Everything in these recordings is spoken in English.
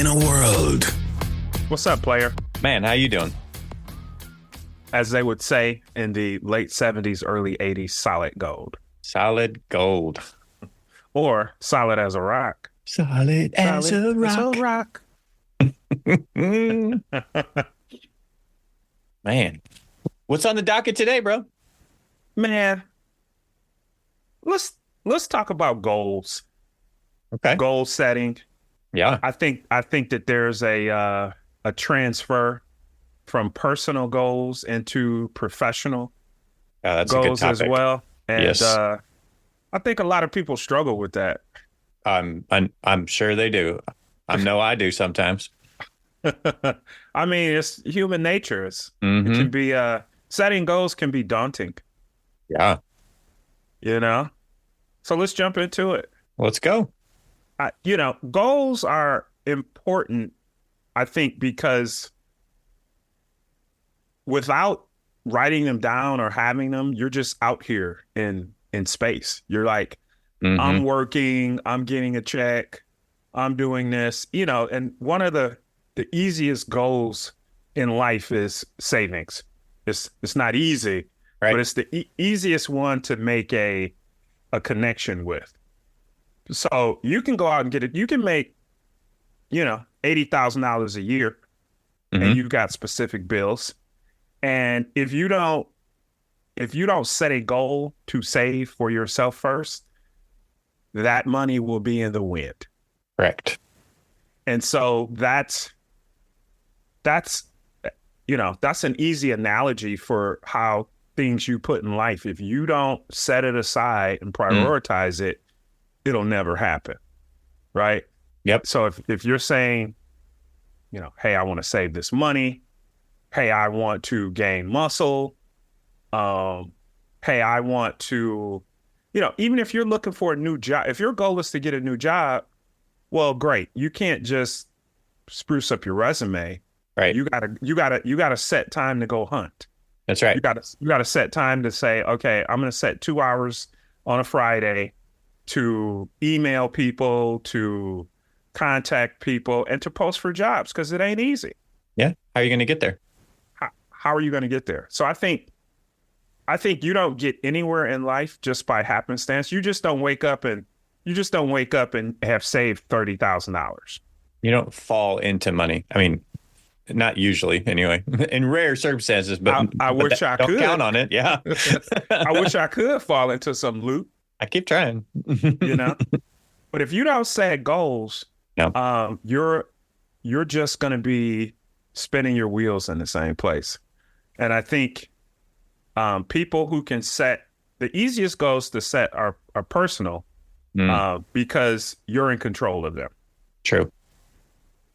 in a world. What's up, player? Man, how you doing? As they would say in the late 70s, early 80s, solid gold. Solid gold. Or solid as a rock. Solid as a rock. Man, what's on the docket today, bro? Man, let's talk about goals. Okay. Goal setting. Yeah. I think that there's a transfer from personal goals into professional That's a good goals as topic. well. And Yes. I think a lot of people struggle with that. I'm sure they do. I know I do sometimes. I mean, it's human nature. It Mhm. can be setting goals can be daunting, Yeah. you know? So let's jump into it. Let's go. Goals are important, I think, because without writing them down or having them, you're just out here in space. You're like, I'm Mhm. working, I'm getting a check, I'm doing this, and one of the easiest goals in life is savings. It's not easy, Right. but it's the easiest one to make a connection with. So you can go out and get it. You can make, $80,000 a year, and Mhm. you've got specific bills. And if you don't set a goal to save for yourself first, that money will be in the wind. Correct. And so that's an easy analogy for how things you put in life, if you don't set it aside and prioritize it, it'll never happen. Right? Yep. So if you're saying, hey, I want to save this money, hey, I want to gain muscle, hey, I want to, even if you're looking for a new job, if your goal is to get a new job, well, great. You can't just spruce up your resume. Right. You gotta set time to go hunt. That's right. You gotta set time to say, okay, I'm gonna set 2 hours on a Friday to email people, to contact people, and to post for jobs, because it ain't easy. Yeah. How are you going to get there? How are you going to get there? So I think you don't get anywhere in life just by happenstance. You just don't wake up and have saved $30,000. You don't fall into money. I mean, not usually anyway, in rare circumstances, but I wish I don't could. count on it. Yeah. I wish I could fall into some loot, I keep trying. But if you don't set goals, No. You're just going to be spinning your wheels in the same place. And I think people who can set the easiest goals to set are personal because you're in control of them. True.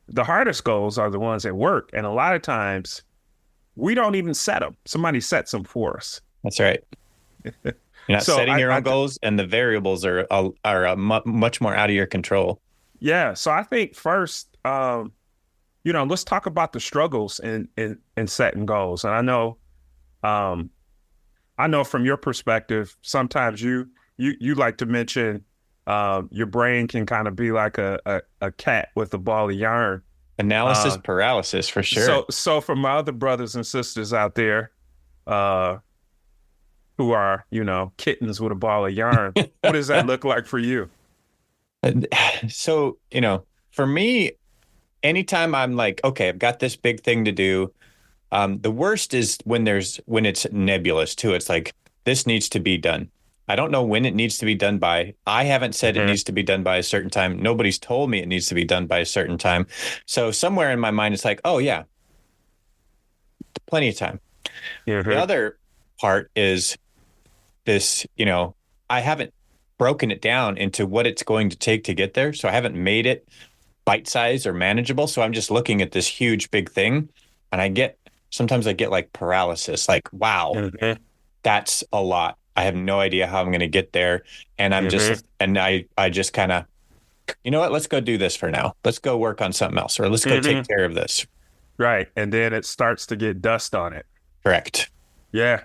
The hardest goals are the ones at work. And a lot of times we don't even set them. Somebody sets them for us. That's right. You're not So setting your I own goals, and the variables are much more out of your control. Yeah. So I think first, let's talk about the struggles in setting goals. And I know from your perspective, sometimes you like to mention your brain can kind of be like a cat with a ball of yarn. Analysis paralysis for sure. So for my other brothers and sisters out there, who are, kittens with a ball of yarn, what does that look like for you? So, for me, anytime I'm like, okay, I've got this big thing to do. The worst is when it's nebulous too. It's like, this needs to be done. I don't know when it needs to be done by. I haven't said it needs to be done by a certain time. Nobody's told me it needs to be done by a certain time. So somewhere in my mind, it's like, oh yeah, plenty of time. The other part is this, I haven't broken it down into what it's going to take to get there. So I haven't made it bite-sized or manageable. So I'm just looking at this huge, big thing. And sometimes I get like paralysis, like, wow, that's a lot. I have no idea how I'm going to get there. And I just kind of, you know what, let's go do this for now. Let's go work on something else, or let's go take care of this. Right. And then it starts to get dust on it. Correct. Yeah.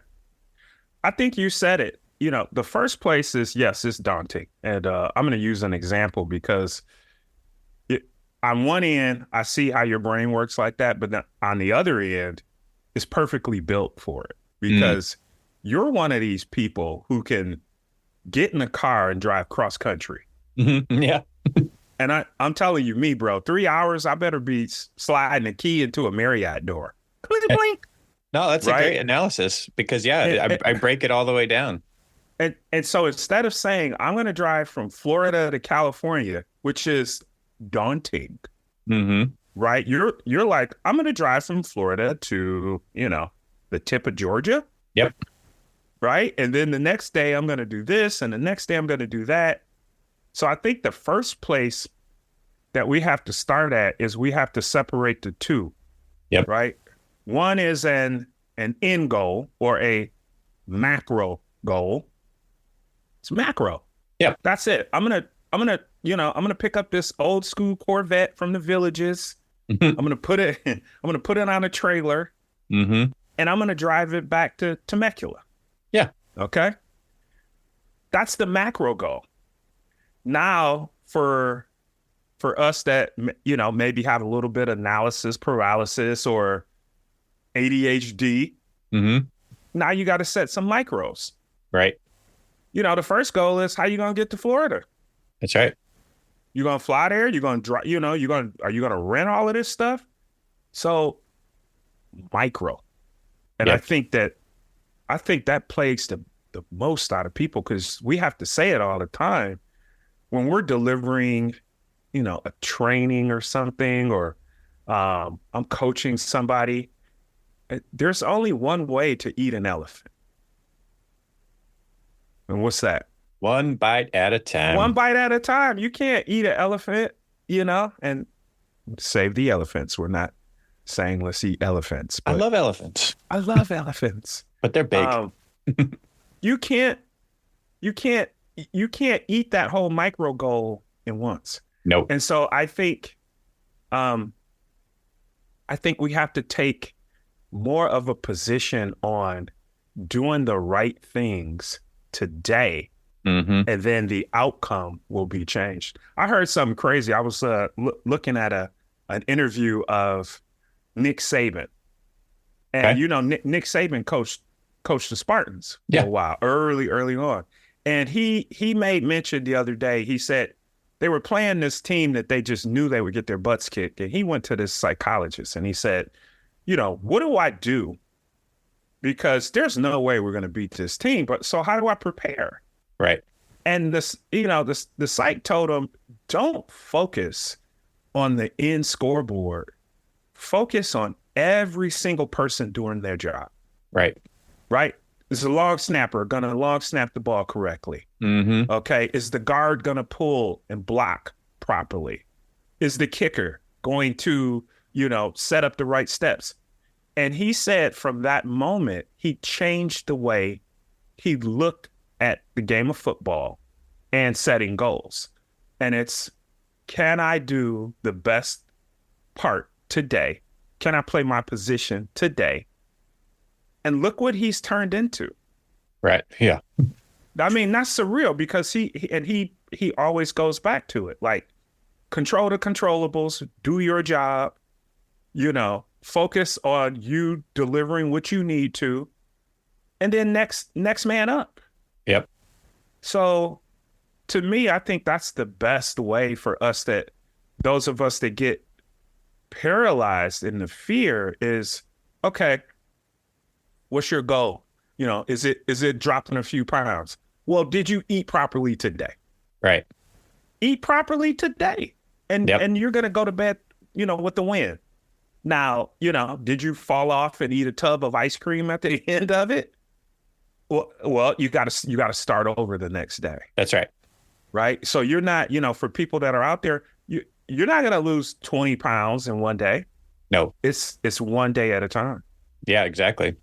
I think you said it. The first place is, yes, it's daunting. And I'm going to use an example because on one end, I see how your brain works like that, but then on the other end, it's perfectly built for it Mm. because you're one of these people who can get in a car and drive cross country. Mhm. Yeah. And I'm telling you, me, bro, 3 hours, I better be sliding a key into a Marriott door. Clink, clink, No, that's a right? great analysis because And, yeah, and, I break it all the way down. and so instead of saying, I'm going to drive from Florida to California, which is daunting, Hmm. right? You're like, I'm going to drive from Florida to, the tip of Georgia, Yep. right? And then the next day I'm going to do this, and the next day I'm going to do that. So I think the first place that we have to start at is we have to separate the two, Yep. right? One is an end goal or a macro goal. It's macro. Yep. That's it. I'm gonna pick up this old school Corvette from the villages. Hmm. I'm gonna put it on a trailer Hmm. and I'm gonna drive it back to Temecula. Yeah. Okay. That's the macro goal. Now for us that maybe have a little bit of analysis paralysis or ADHD, Hmm. now you got to set some micros. Right. The first goal is how you gonna get to Florida. That's right. You gonna fly there? You gonna drive? Are you gonna rent all of this stuff? So micro, and Yep. I think that plagues the most out of people because we have to say it all the time when we're delivering, a training or something, or I'm coaching somebody. There's only one way to eat an elephant, and what's that? One bite at a One time. bite at a time. You can't eat an elephant, and save the elephants. We're not saying let's eat elephants, I but love elephants, I love elephants. but they're big. Um, you can't, you can't, you can't eat that whole micro goal in once. Nope. And so um, I think we have to take more of a position on doing the right things today, Hmm. and then the outcome will be changed. I heard something crazy. I was looking at an interview of Nick Saban, and Okay. Nick Saban coached the Spartans for Yeah. a while, early on, and he made mention the other day. He said they were playing this team that they just knew they would get their butts kicked, and he went to this psychologist and he said, what do I do? Because there's no way we're going to beat this team, but so how do I prepare? Right. And the psych told him, don't focus on the end scoreboard. Focus on every single person doing their job, Right. right? Is the long snapper going to long snap the ball correctly? Hmm. Okay. Is the guard going to pull and block properly? Is the kicker going to, set up the right steps? And he said from that moment, he changed the way he looked at the game of football and setting goals. And it's, can I do the best part today? Can I play my position today? And look what he's turned into. Right. Yeah. I mean, that's surreal because he always goes back to it. Like, control the controllables, do your job, focus on you delivering what you need to, and then next man up. Yep. So to me, I think that's the best way for us, that those of us that get paralyzed in the fear is, okay, what's your goal? Is it dropping a few pounds? Well, did you eat properly today? Right. Eat properly today. And Yep. and you're gonna go to bed, with the win. Now, did you fall off and eat a tub of ice cream at the end of it? Well, you gotta start over the next day. That's right. Right. So you're not, for people that are out there, you're not gonna lose 20 pounds in one day. No. It's one day at a time. Yeah, exactly.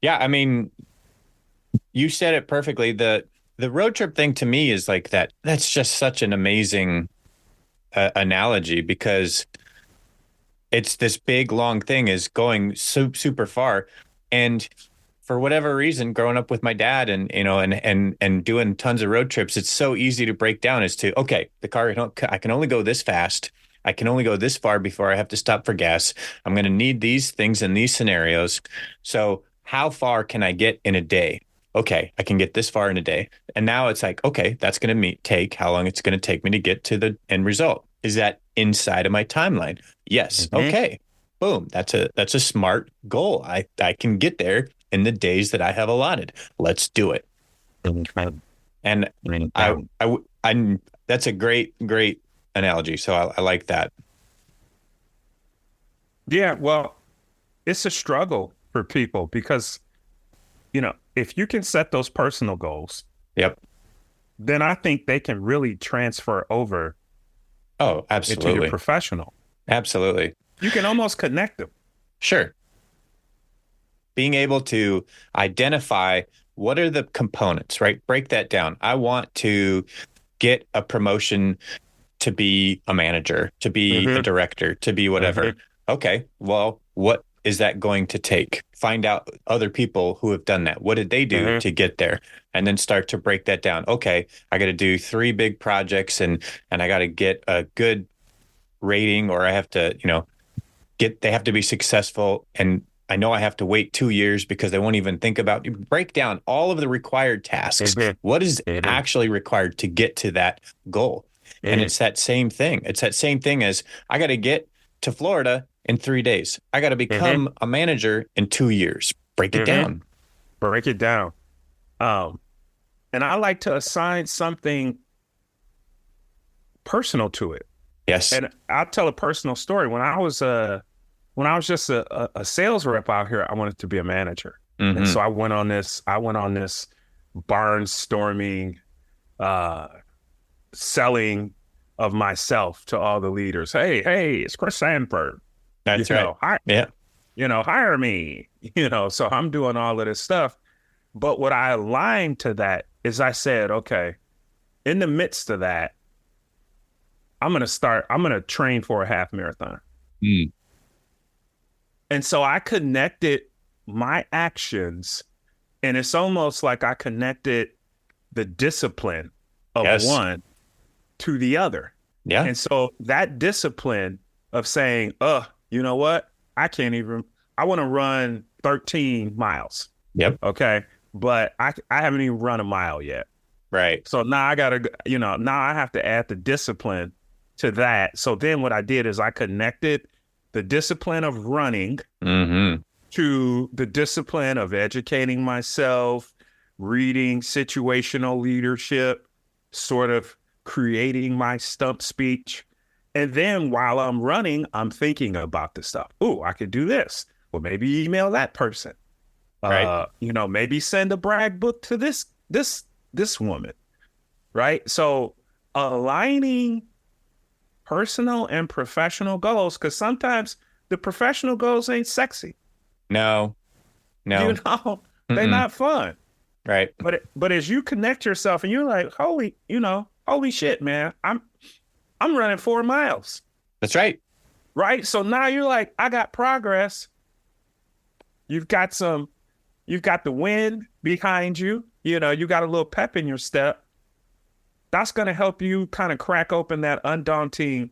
Yeah, I mean, you said it perfectly. The road trip thing to me is like that. That's just such an amazing analogy because it's this big long thing is going super far, and for whatever reason, growing up with my dad and and doing tons of road trips, it's so easy to break down as to, okay, the car, I can only go this fast. I can only go this far before I have to stop for gas. I'm going to need these things in these scenarios. So how far can I get in a day? Okay, I can get this far in a day. And now it's like, okay, that's going to take how long it's going to take me to get to the end result. Is that inside of my timeline? Yes. Mhm. Okay. Boom. That's a smart goal. I can get there in the days that I have allotted. Let's do it. And I that's a great analogy. So I like that. Yeah, well, it's a struggle for people because, if you can set those personal goals, Yep. then I think they can really transfer over Oh, into absolutely. your professional. Absolutely. You can almost connect them. Sure. Being able to identify what are the components, right? Break that down. I want to get a promotion to be a manager, to be a Mhm. director, to be whatever. Okay, well, what is that going to take? Find out other people who have done that. What did they do to get there? And then start to break that down. Okay, I got to do 3 big projects and I got to get a good rating, or I have to, they have to be successful. And I know I have to wait 2 years because they won't even think about break down all of the required tasks. What is actually required to get to that goal? And it's that same thing. It's that same thing as I got to get to Florida in 3 days. I got to become a manager in 2 years. Break it down. Break it down. And I like to assign something personal to it. Yes. And I'll tell a personal story. When I was just a sales rep out here, I wanted to be a manager. And so I went on this barnstorming, selling of myself to all the leaders. Hey, it's Chris Sanford. That's right. Hire me. So I'm doing all of this stuff. But what I aligned to that is I said, okay, in the midst of that, I'm going to train for a half marathon. And so I connected my actions, and it's almost like I connected the discipline of one to the other. Yeah. And so that discipline of saying, you know what? I want to run 13 miles. Yep. Okay. But I haven't even run a mile yet. Right. So now I have to add the discipline to that. So then what I did is I connected the discipline of running to the discipline of educating myself, reading situational leadership, sort of creating my stump speech. And then while I'm running, I'm thinking about the stuff. Oh, I could do this. Well, maybe email that person. Right. Maybe send a brag book to this woman. Right. So aligning personal and professional goals, because sometimes the professional goals ain't sexy. No. They're not fun. Right. But as you connect yourself and you're like, holy shit, man, I'm running 4 miles. That's right. Right. So now you're like, I got progress. You've got the wind behind you. You got a little pep in your step. That's going to help you kind of crack open that undaunting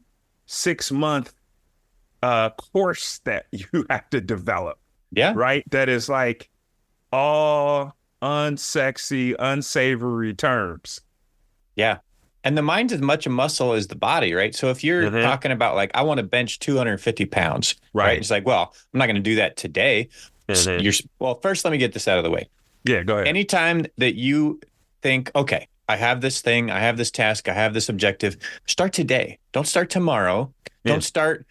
6-month course that you have to develop. Yeah. Right. That is like all unsexy, unsavory terms. Yeah. And the mind's as much a muscle as the body, right? So if you're talking about like, I want to bench 250 pounds, right? It's like, well, I'm not going to do that today. Well, first, let me get this out of the way. Yeah, go ahead. Anytime that you think, okay, I have this thing, I have this task, I have this objective, start today. Don't start tomorrow. Don't start,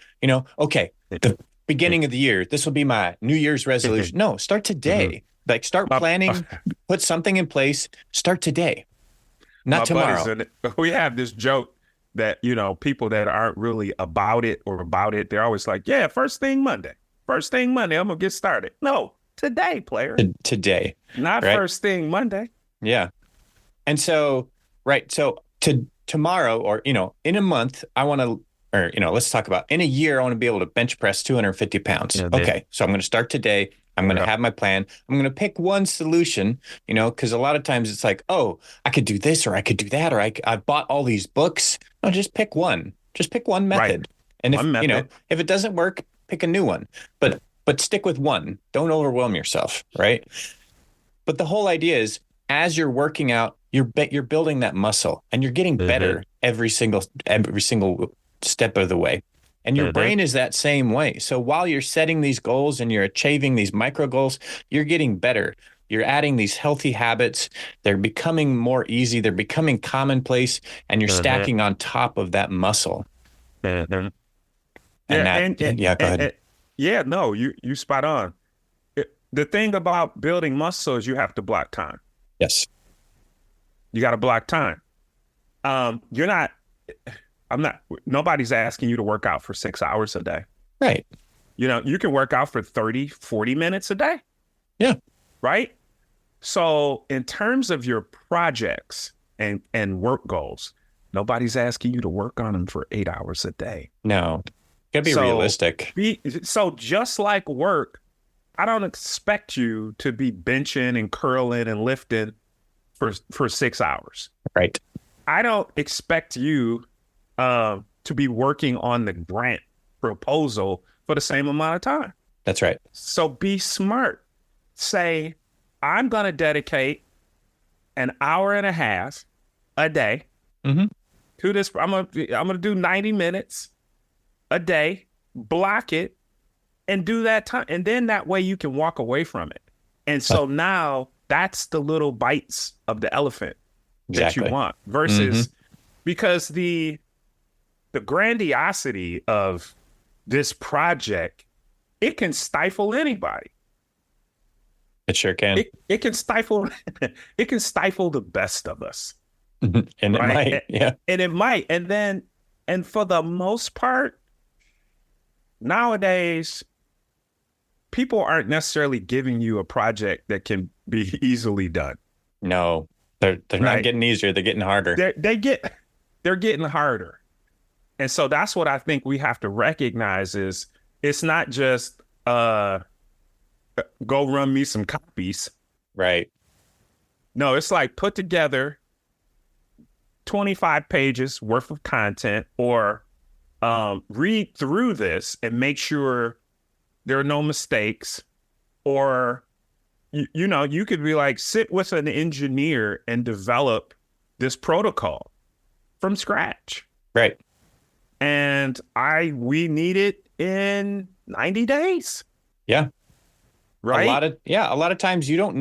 okay, the beginning of the year, this will be my New Year's resolution. No, start today. Like start planning, put something in place, start today, not tomorrow. We have this joke that, people that aren't really about it, they're always like, yeah, first thing Monday, I'm going to get started. No, today, player. Today. Not first thing Monday. Yeah. And so, right. So tomorrow or, in a month, I want to, or, let's talk about in a year, I want to be able to bench press 250 pounds. Yeah, okay. So I'm going to start today. I'm going to have my plan. I'm going to pick one solution, because a lot of times it's like, oh, I could do this or I could do that, or I bought all these books. No, just pick one. Just pick one method. And if, One method. if it doesn't work, pick a new one. But stick with one. Don't overwhelm yourself, right? But the whole idea is as you're working out, you're building that muscle and you're getting Mm-hmm. better every single step of the way. And your Mm-hmm. brain is that same way. So while you're setting these goals and you're achieving these micro goals, you're getting better. You're adding these healthy habits. They're becoming more easy. They're becoming commonplace, and you're Mm-hmm. stacking on top of that muscle. Mm-hmm. And Yeah, that, yeah, go ahead. yeah, no, you spot on. The thing about building muscle is you have to block time. Yes. You got to block time. You're not. I'm not. Nobody's asking you to work out for 6 hours a day. Right. You can work out for 30, 40 minutes a day, Yeah. right? So in terms of your projects and work goals, nobody's asking you to work on them for 8 hours a day. No. Gotta be So realistic. so just like work, I don't expect you to be benching and curling and lifting for 6 hours. Right. I don't expect you to be working on the grant proposal for the same amount of time. That's right. So be smart. Say, I'm going to dedicate an hour and a half a day Mm-hmm. to this. I'm gonna do 90 minutes a day, block it, and do that time. And then that way you can walk away from it. And so now that's the little bites of the elephant that you Exactly. want versus because the grandiosity of this project, it can stifle anybody. It sure can. It can stifle it can stifle the best of us. And it Right. might. Yeah. And it might. And for the most part, nowadays, people aren't necessarily giving you a project that can be easily done. No, they're not Right. getting easier. They're getting harder. They're getting harder. And so that's what I think we have to recognize is it's not just go run me some copies. Right. No, it's like put together 25 pages worth of content or read through this and make sure there are no mistakes. Or, you could be like, sit with an engineer and develop this protocol from scratch. Right. And we need it in 90 days. Yeah. Right. A lot of times you don't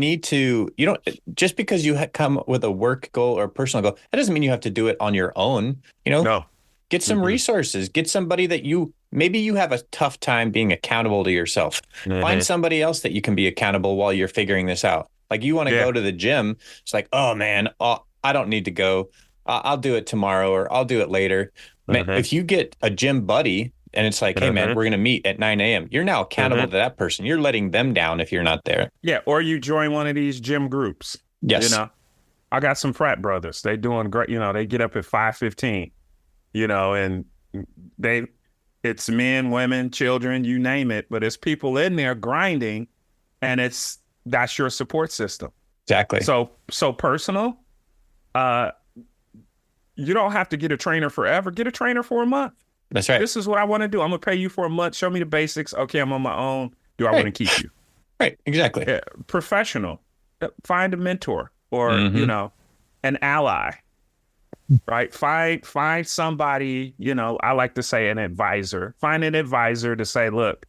just because you come with a work goal or a personal goal, that doesn't mean you have to do it on your own. No. Get some resources, get somebody that maybe you have a tough time being accountable to yourself. Find somebody else that you can be accountable while you're figuring this out. Like you want to go to the gym. It's like, oh man, I don't need to go. I'll do it tomorrow or I'll do it later. Man, if you get a gym buddy and it's like, hey man, we're going to meet at 9 a.m. You're now accountable to that person. You're letting them down if you're not there. Yeah. Or you join one of these gym groups. Yes. I got some frat brothers. They doing great. They get up at 5:15, and it's men, women, children, you name it, but it's people in there grinding and that's your support system. Exactly. So personal, you don't have to get a trainer forever. Get a trainer for a month. That's right. This is what I want to do. I'm going to pay you for a month. Show me the basics. Okay, I'm on my own. Do I want to keep you? Right. Exactly. Yeah, professional. Find a mentor or, an ally. Right? Find somebody, I like to say an advisor. Find an advisor to say, look,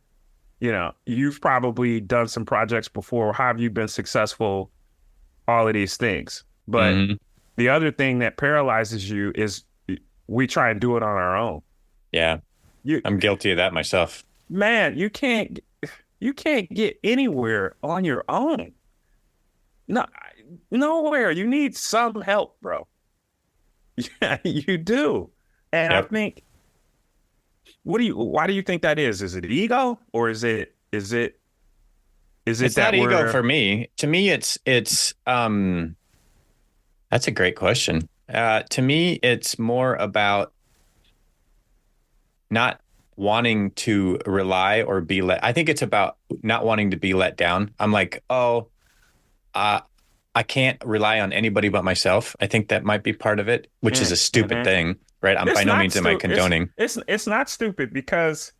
you've probably done some projects before. How have you been successful? All of these things. But the other thing that paralyzes you is we try and do it on our own. Yeah. I'm guilty of that myself. Man, you can't get anywhere on your own. No, nowhere. You need some help, bro. Yeah, you do. And I think, why do you think that is? Is it ego or is it It's that not ego for me. To me, it's that's a great question. To me, it's more about not wanting to rely or be I think it's about not wanting to be let down. I'm like, I can't rely on anybody but myself. I think that might be part of it, which is a stupid thing. right? I'm It's by no not means am I stupid. condoning. It's not stupid because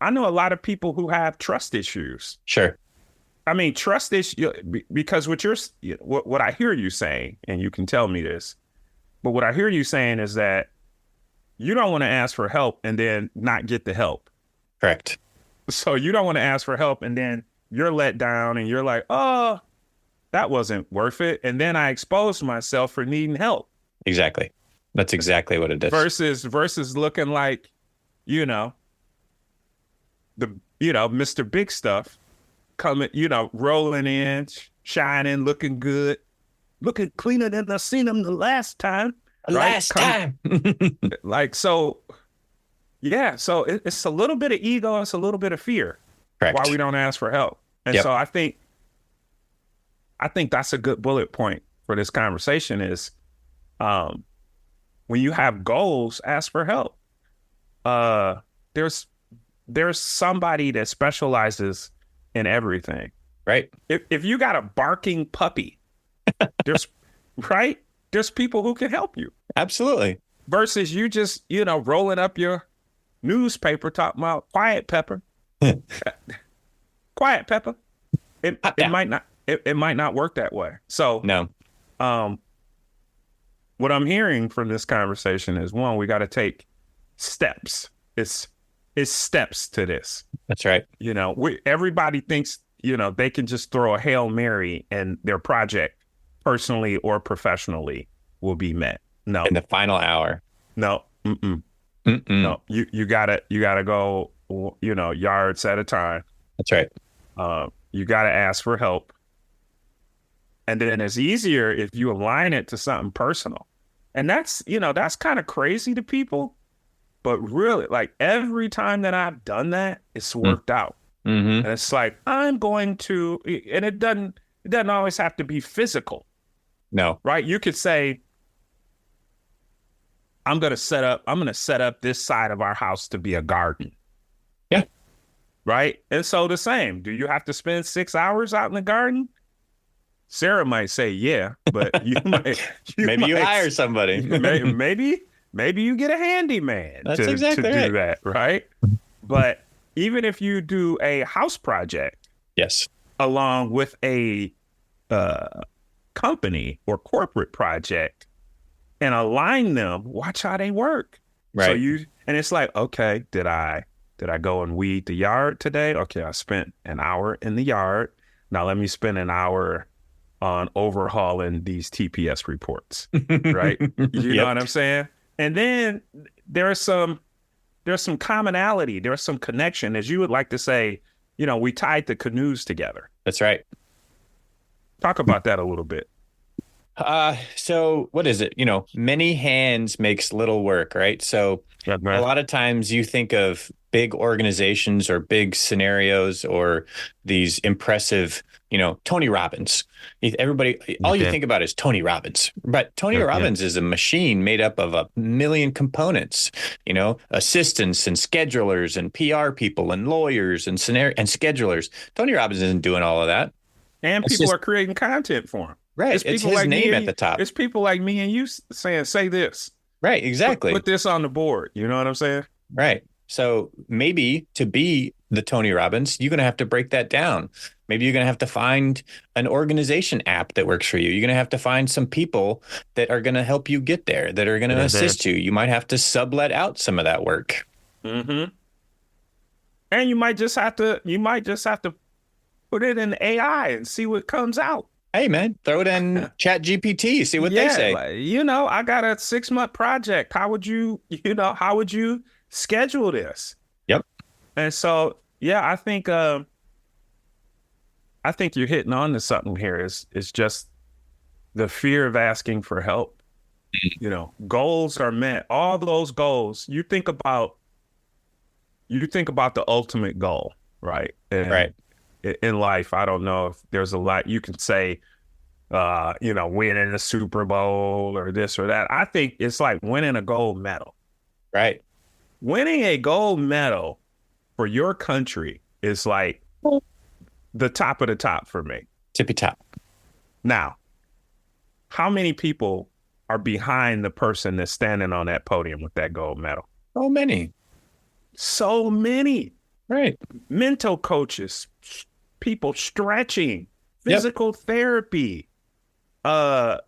I know a lot of people who have trust issues. Sure. I mean, trust issue because what I hear you saying, and you can tell me this, but what I hear you saying is that you don't want to ask for help and then not get the help. Correct. So you don't want to ask for help and then you're let down and you're like, oh, that wasn't worth it. And then I exposed myself for needing help. Exactly. That's exactly what it is. Versus looking like, you know, Mr. Big Stuff coming, rolling in, shining, looking good, looking cleaner than I seen him the last time. Last time. Like, so, yeah. So it's a little bit of ego. It's a little bit of fear. Correct. Why we don't ask for help. And so I think that's a good bullet point for this conversation is, when you have goals, ask for help. There's somebody that specializes in everything. Right. If you got a barking puppy, there's people who can help you. Absolutely. Versus you just, rolling up your newspaper talking about quiet pepper. Quiet pepper. It might not work that way. So no. What I'm hearing from this conversation is, one, we got to take steps. It's steps to this. That's right. Everybody thinks, they can just throw a Hail Mary and their project personally or professionally will be met. No. In the final hour. No. Mm-mm. Mm-mm. No. You gotta go, yards at a time. That's right. You gotta ask for help. And then it's easier if you align it to something personal. And that's kind of crazy to people. But really, like every time that I've done that, it's worked out. Mm-hmm. And it's like, I'm going to, and it doesn't always have to be physical. No. Right? You could say, I'm going to set up this side of our house to be a garden. Yeah. Right? And so the same. Do you have to spend 6 hours out in the garden? Sarah might say, yeah, but you might hire somebody. maybe you get a handyman That's to exactly do that, right? But even if you do a house project, yes, along with a company or corporate project, and align them, watch how they work. Right. So and it's like, okay, did I go and weed the yard today? Okay, I spent an hour in the yard. Now let me spend an hour on overhauling these TPS reports, right? You know what I'm saying? And then there's some commonality. There's some connection, as you would like to say, we tied the canoes together. That's right. Talk about that a little bit. So what is it? Many hands makes little work, right? So a lot of times you think of big organizations or big scenarios or these impressive, Tony Robbins. Everybody, all you think about is Tony Robbins. But Tony Robbins is a machine made up of a million components, assistants and schedulers and PR people and lawyers and schedulers. Tony Robbins isn't doing all of that. And people are creating content for him. Right. It's his name at the top. It's people like me and you saying, say this. Right. Exactly. Put this on the board. You know what I'm saying? Right. So maybe to be the Tony Robbins, you're going to have to break that down. Maybe you're going to have to find an organization app that works for you. You're going to have to find some people that are going to help you get there, that are going to assist you. You might have to sublet out some of that work. Mm-hmm. And you might just have to put it in AI and see what comes out. Hey, man, throw it in Chat GPT, see what they say. I got a 6-month project. How would you schedule this? Yep. And so, yeah, I think you're hitting on to something here. Is just the fear of asking for help. Goals are met. All those goals. You think about the ultimate goal, right? Right. In life, I don't know if there's a lot you can say, winning a Super Bowl or this or that. I think it's like winning a gold medal. Right. Winning a gold medal for your country is like the top of the top for me. Tippy top. Now, how many people are behind the person that's standing on that podium with that gold medal. So many. So many Right. mental coaches, people stretching, Yep. physical therapy, kinetics,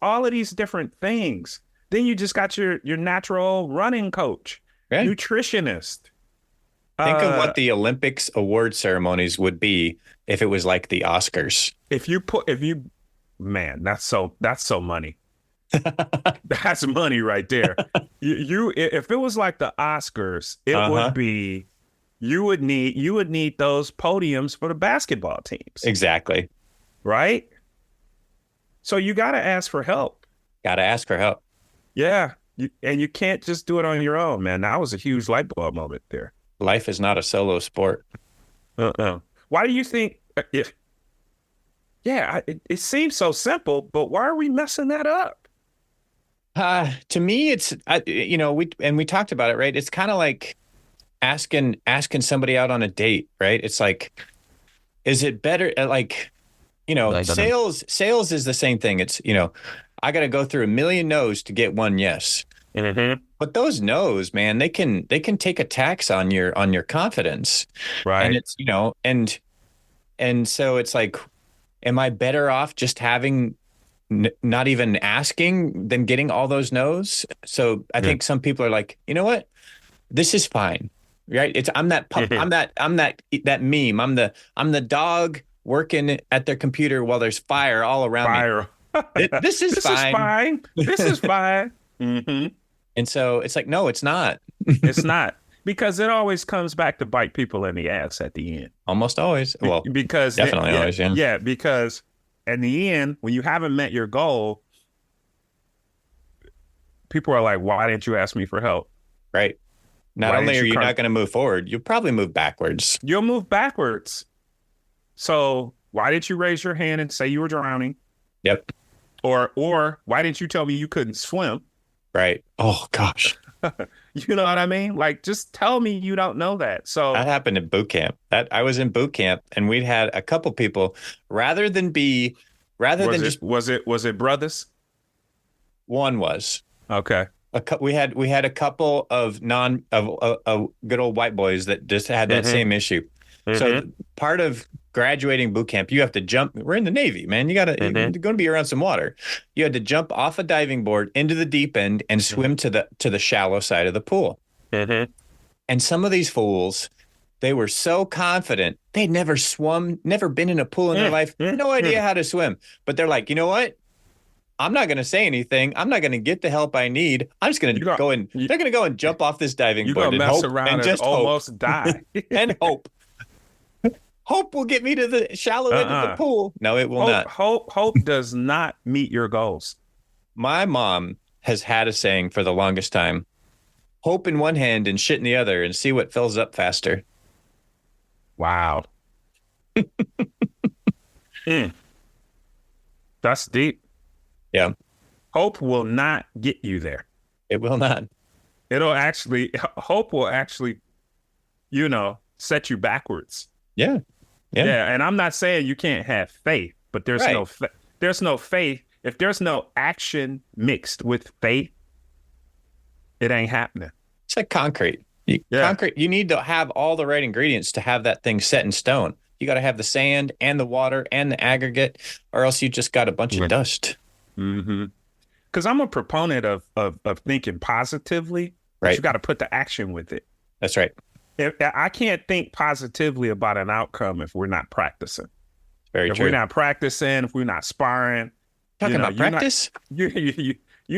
all of these different things. Then you just got your natural running coach, Right. nutritionist. Think of what the Olympics award ceremonies would be if it was like the Oscars. Man, that's so money. That's money right there. If it was like the Oscars, it would be, you would need those podiums for the basketball teams. Exactly. Right? So you got to ask for help. Got to ask for help. Yeah. And you can't just do it on your own, man. That was a huge light bulb moment there. Life is not a solo sport. Why do you think it seems so simple, but why are we messing that up? To me, it's, we talked about it, right? It's kind of like asking somebody out on a date, right? It's like, is it better? Sales is the same thing. It's, I got to go through a million no's to get one yes. Mm-hmm. But those no's, man, they can take a tax on your confidence. Right. And it's, and so it's like, am I better off just having not even asking than getting all those no's? So I think some people are like, you know what? This is fine. Right. I'm that pup. I'm that meme. I'm the dog working at their computer while there's fire all around me. This is fine. This is fine. Mm-hmm. And so it's like, no, it's not. It's not, because it always comes back to bite people in the ass at the end. Almost always. Well, because definitely always. Yeah. Yeah. Because in the end, when you haven't met your goal, people are like, why didn't you ask me for help? Right. Not only are you not going to move forward, you'll probably move backwards. You'll move backwards. So why did you raise your hand and say you were drowning? Yep. Or why didn't you tell me you couldn't swim? Right. Oh, gosh. You know what I mean? Like, just tell me you don't know that. So that happened in boot camp. I was in boot camp, and we'd had a couple people was it brothers? One was. Okay. We had a couple of good old white boys that just had that same issue. Mm-hmm. So part of graduating boot camp, you have to jump. We're in the Navy, man. You're going to be around some water. You had to jump off a diving board into the deep end and swim to the shallow side of the pool. Mm-hmm. And some of these fools, they were so confident. They'd never been in a pool in their life, no idea how to swim. But they're like, you know what? I'm not going to say anything. I'm not going to get the help I need. I'm just going to go and they're going to go and jump off this diving board and mess hope around and just almost die and hope. Hope will get me to the shallow end of the pool. No, it will not. Hope does not meet your goals. My mom has had a saying for the longest time: hope in one hand and shit in the other, and see what fills up faster. Wow. That's deep. Yeah. Hope will not get you there. It will not. Hope will actually, set you backwards. Yeah. Yeah. And I'm not saying you can't have faith, but there's no faith. If there's no action mixed with faith, it ain't happening. It's like concrete. Concrete, you need to have all the right ingredients to have that thing set in stone. You got to have the sand and the water and the aggregate, or else you just got a bunch of dust. Mm-hmm. Because I'm a proponent of thinking positively, but right. You got to put the action with it. That's right. I can't think positively about an outcome if we're not practicing. Very true. If we're not practicing, if we're not sparring. Talking about practice? You're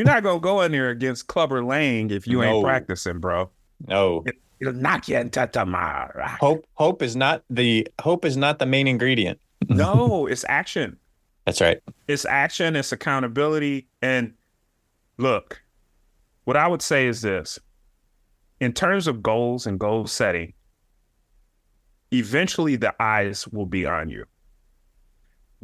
not going to go in there against Clubber Lang if you ain't practicing, bro. No. It'll knock you into tomorrow. Hope is not the main ingredient. No, it's action. That's right. It's action, it's accountability. And look, what I would say is this. In terms of goals and goal setting, eventually the eyes will be on you.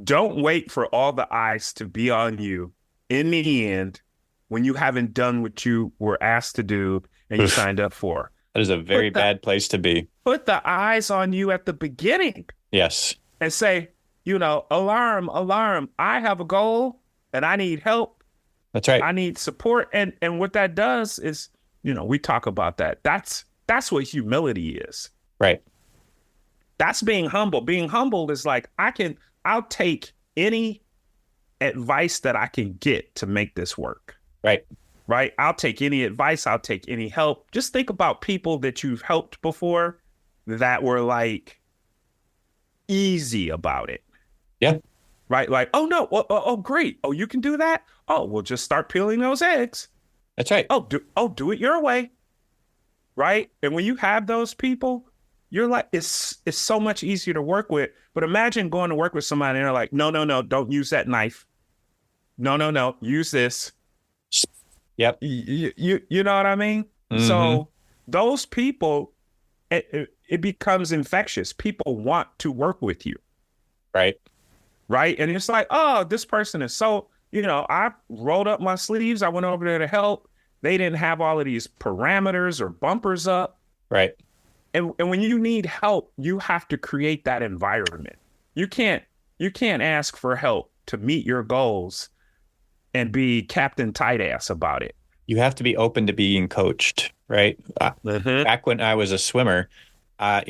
Don't wait for all the eyes to be on you in the end when you haven't done what you were asked to do and you signed up for. That is a very bad place to be. Put the eyes on you at the beginning. Yes. And say, alarm, I have a goal. and I need help. That's right. I need support. And what that does is, we talk about that. That's what humility is. Right. That's being humble. Being humble is like, I'll take any advice that I can get to make this work. Right. Right. I'll take any advice. I'll take any help. Just think about people that you've helped before that were like easy about it. Yeah. Right. Like, oh no. Oh, great. Oh, you can do that. Oh, we'll just start peeling those eggs. That's right. Do it your way. Right. And when you have those people, you're like, it's so much easier to work with. But imagine going to work with somebody and they're like, no, don't use that knife. No, use this. Yep. You know what I mean? Mm-hmm. So those people, it becomes infectious. People want to work with you. Right. Right. And it's like, oh, this person is so, I rolled up my sleeves. I went over there to help. They didn't have all of these parameters or bumpers up. Right. And when you need help, you have to create that environment. You can't ask for help to meet your goals and be Captain Tight Ass about it. You have to be open to being coached, right? Back when I was a swimmer,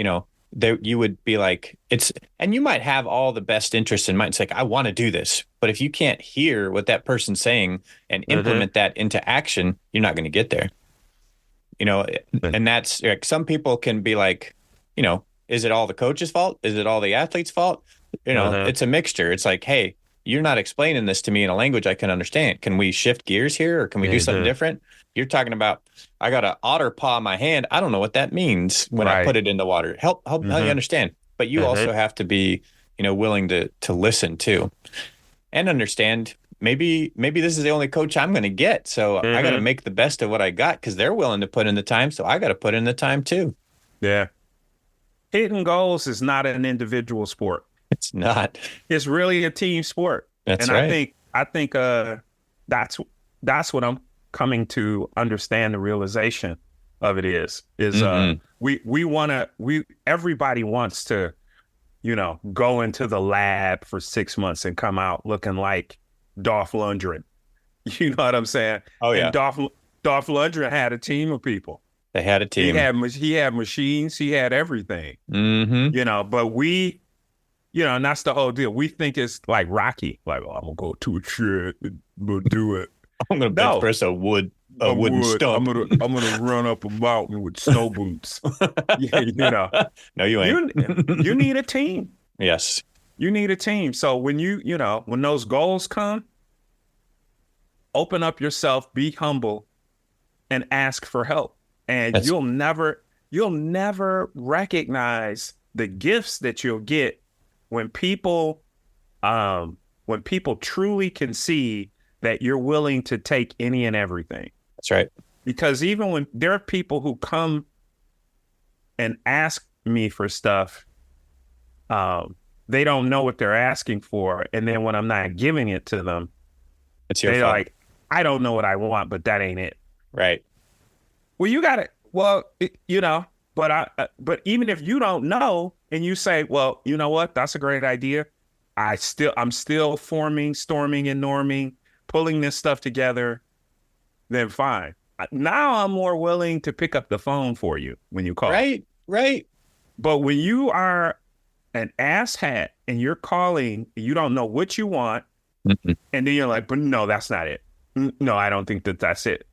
you would be like, and you might have all the best interests in mind. It's like, I want to do this. But if you can't hear what that person's saying and implement that into action, you're not going to get there. And that's like, some people can be like, is it all the coach's fault? Is it all the athlete's fault? It's a mixture. It's like, hey, you're not explaining this to me in a language I can understand. Can we shift gears here, or can we do something different? You're talking about, I got an otter paw in my hand. I don't know what that means when I put it in the water. Help you understand. But you also have to be, willing to listen too, and understand. Maybe this is the only coach I'm going to get. So I got to make the best of what I got, because they're willing to put in the time. So I got to put in the time too. Yeah. Hitting goals is not an individual sport. It's not. It's really a team sport. That's and right. I think that's what I'm coming to understand. The realization of it is everybody wants to, go into the lab for 6 months and come out looking like Dolph Lundgren. You know what I'm saying? Oh yeah. And Dolph Lundgren had a team of people. They had a team. He had machines. He had everything. Mm-hmm. But we, and that's the whole deal. We think it's like Rocky. Like, oh, I'm gonna go to a shed and we'll do it. I'm gonna bench press a wooden stump. I'm gonna run up a mountain with snow boots. No, you ain't. You need a team. Yes. You need a team. So when when those goals come, open up yourself, be humble, and ask for help. And you'll never recognize the gifts that you'll get when people truly can see that you're willing to take any and everything. That's right. Because even when there are people who come and ask me for stuff, they don't know what they're asking for. And then when I'm not giving it to them, they're like, I don't know what I want, but that ain't it. Right. Well, you got it. Well, but even if you don't know and you say, well, you know what? That's a great idea. I'm still forming, storming, and norming, pulling this stuff together, then fine. Now I'm more willing to pick up the phone for you when you call. Right. But when you are an asshat and you're calling, you don't know what you want, and then you're like, but no, that's not it. No, I don't think that's it.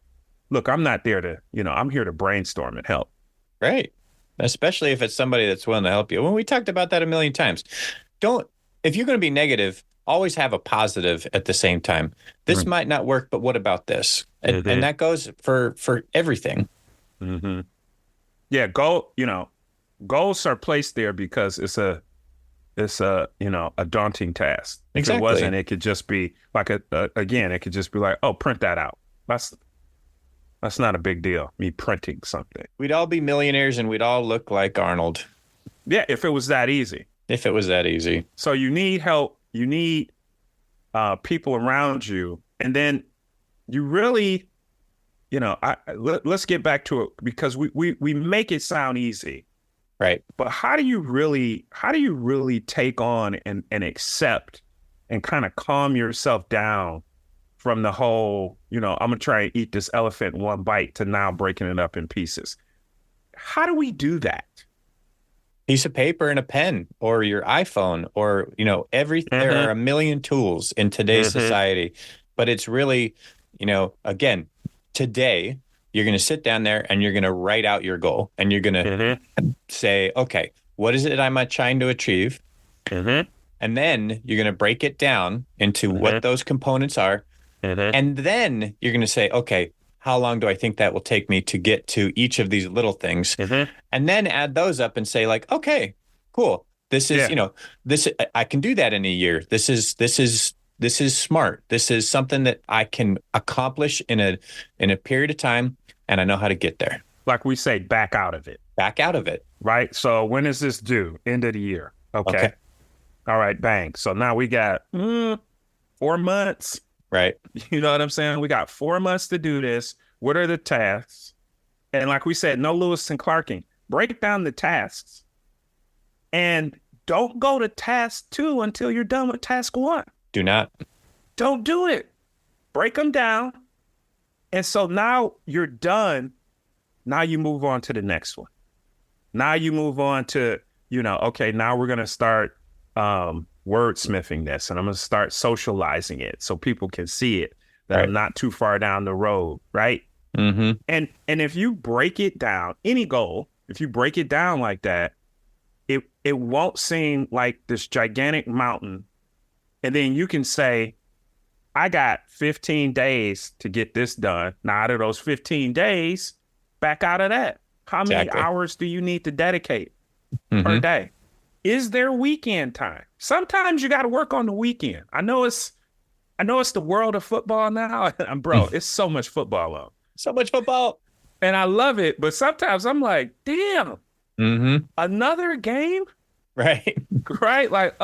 Look, I'm not there to, I'm here to brainstorm and help. Right. Especially if it's somebody that's willing to help you. When we talked about that a million times, if you're going to be negative, always have a positive at the same time. This might not work, but what about this? And that goes for everything. Mm-hmm. Yeah. Goals are placed there because it's a daunting task. If it wasn't, it could just be like it could just be like, oh, print that out. That's not a big deal, me printing something. We'd all be millionaires and we'd all look like Arnold. Yeah, if it was that easy. So you need help. You need people around you. And then you really, let's get back to it, because we make it sound easy. Right. But how do you really take on and accept and kind of calm yourself down from the whole, I'm gonna try and eat this elephant in one bite to now breaking it up in pieces. How do we do that? Piece of paper and a pen, or your iPhone, or there are a million tools in today's society, but it's really, again, today you're going to sit down there and you're going to write out your goal, and you're going to say, okay, what is it I'm trying to achieve? And then you're going to break it down into what those components are. And then you're going to say, okay, how long do I think that will take me to get to each of these little things? And then add those up and say, like, okay, cool. This is, this, I can do that in a year. This is smart. This is something that I can accomplish in a period of time, and I know how to get there. Like we say, back out of it. Back out of it. Right. So when is this due? End of the year. Okay. All right. Bang. So now we got 4 months. Right. You know what I'm saying? We got 4 months to do this. What are the tasks? And like we said, no Lewis and Clarking. Break down the tasks. And don't go to task 2 until you're done with task 1. Do not. Don't do it. Break them down. And so now you're done. Now you move on to the next one. Now you move on to, okay, now we're going to start wordsmithing this, and I'm going to start socializing it so people can see it, that I'm not too far down the road, right? And if you break it down, any goal, if you break it down like that, it won't seem like this gigantic mountain. And then you can say, I got 15 days to get this done. Now, out of those 15 days, back out of that. How many hours do you need to dedicate per day? Is there weekend time? Sometimes you got to work on the weekend. I know it's the world of football now. Bro, it's so much football on. So much football. And I love it. But sometimes I'm like, damn, another game? Right. Right? Like,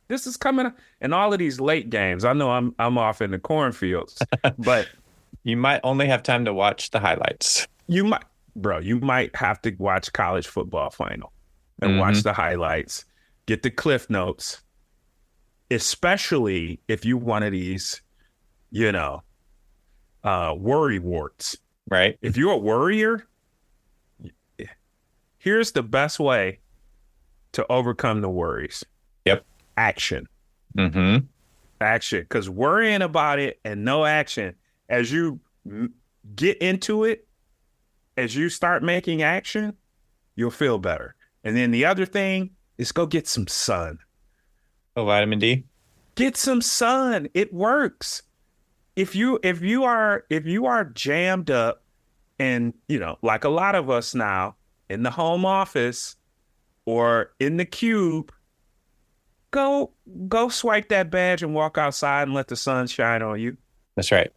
this is coming up. And all of these late games. I know I'm off in the cornfields, but you might only have time to watch the highlights. You might have to watch college football final and watch the highlights, get the cliff notes, especially if you're one of these, worry warts. Right. If you're a worrier, here's the best way to overcome the worries. Yep. Action. Action. Because worrying about it and no action, as you get into it, as you start making action, you'll feel better. And then the other thing is go get some sun. Oh, vitamin D. Get some sun. It works. If you are jammed up and, like a lot of us now in the home office or in the cube, go swipe that badge and walk outside and let the sun shine on you. That's right.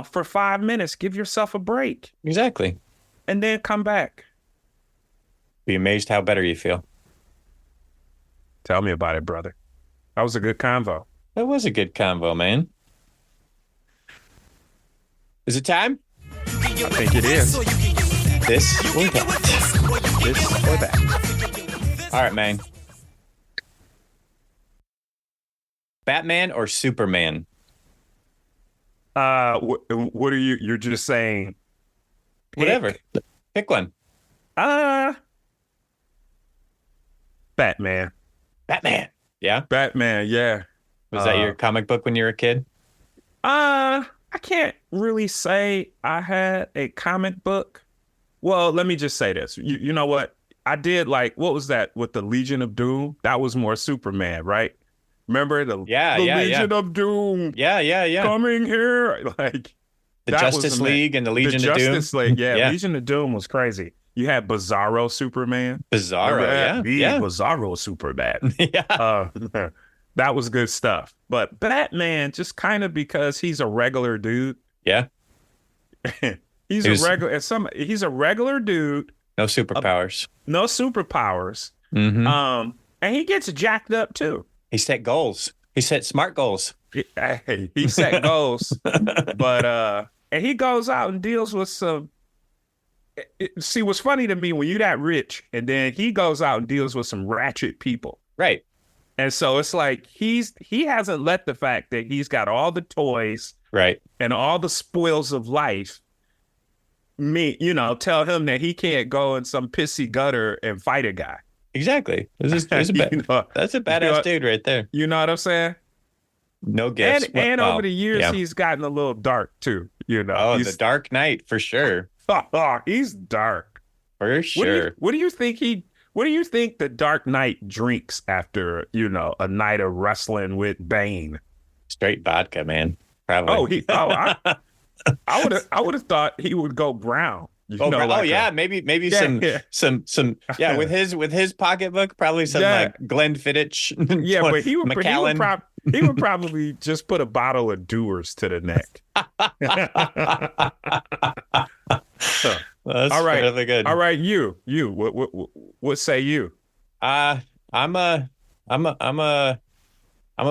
For 5 minutes, give yourself a break. Exactly. And then come back. Be amazed how better you feel. Tell me about it, brother. That was a good convo. That was a good convo, man. Is it time? I think it is. This or that. This or that. All right, man. Batman or Superman? What are you? You're just saying. Whatever. Pick one. Batman. Batman. Yeah. Batman. Yeah. Was that your comic book when you were a kid? I can't really say I had a comic book. Well, let me just say this. You know what? I did what was that with the Legion of Doom? That was more Superman, right? Remember the Legion of Doom? Yeah. Coming here. Like the Justice League and the Legion of Doom. Justice League, yeah. Legion of Doom was crazy. You had Bizarro Superman. Bizarro, yeah. Bizarro Superman. Yeah. That was good stuff. But Batman, just kind of because he's a regular dude. Yeah. He's a regular dude. No superpowers. No superpowers. And he gets jacked up too. He set goals. He set smart goals. He set goals. But and he goes out and deals with some. See, what's funny to me when you're that rich, and then he goes out and deals with some ratchet people. Right. And so it's like he hasn't let the fact that he's got all the toys, Right. and all the spoils of life, tell him that he can't go in some pissy gutter and fight a guy. Exactly. This is that's a badass dude right there. You know what I'm saying? No gifts. And over the years, he's gotten a little dark too. Oh, the Dark Knight for sure. He's dark for sure. What do you think the Dark Knight drinks after a night of wrestling with Bane? Straight vodka, man. Probably. I would have thought he would go brown. Maybe some with his pocketbook, probably some like Glenfiddich. But he would probably just put a bottle of Dewar's to the neck. That's all right, really good. All right, you. What say you? I'm a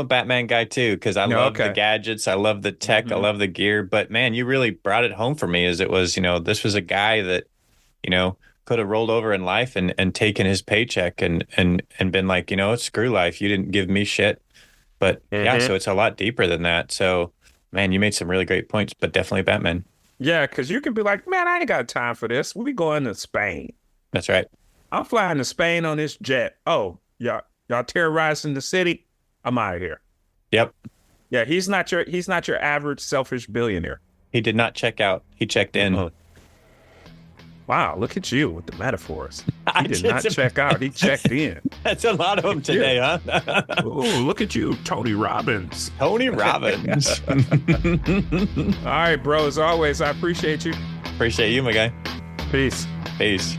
Batman guy too, because I love the gadgets, I love the tech, I love the gear. But man, you really brought it home for me. As it was, this was a guy that, could have rolled over in life and taken his paycheck and been like, screw life. You didn't give me shit. But so it's a lot deeper than that. So man, you made some really great points. But definitely Batman. Yeah, because you can be like, man, I ain't got time for this. We going to Spain. That's right. I'm flying to Spain on this jet. Oh, y'all terrorizing the city. I'm out of here. Yep. Yeah, he's not your average selfish billionaire. He did not check out. He checked in. Wow, look at you with the metaphors. He did not check out. He checked in. That's a lot of them today, huh? Oh, look at you, Tony Robbins. Tony Robbins. All right, bro. As always, I appreciate you. Appreciate you, my guy. Peace. Peace.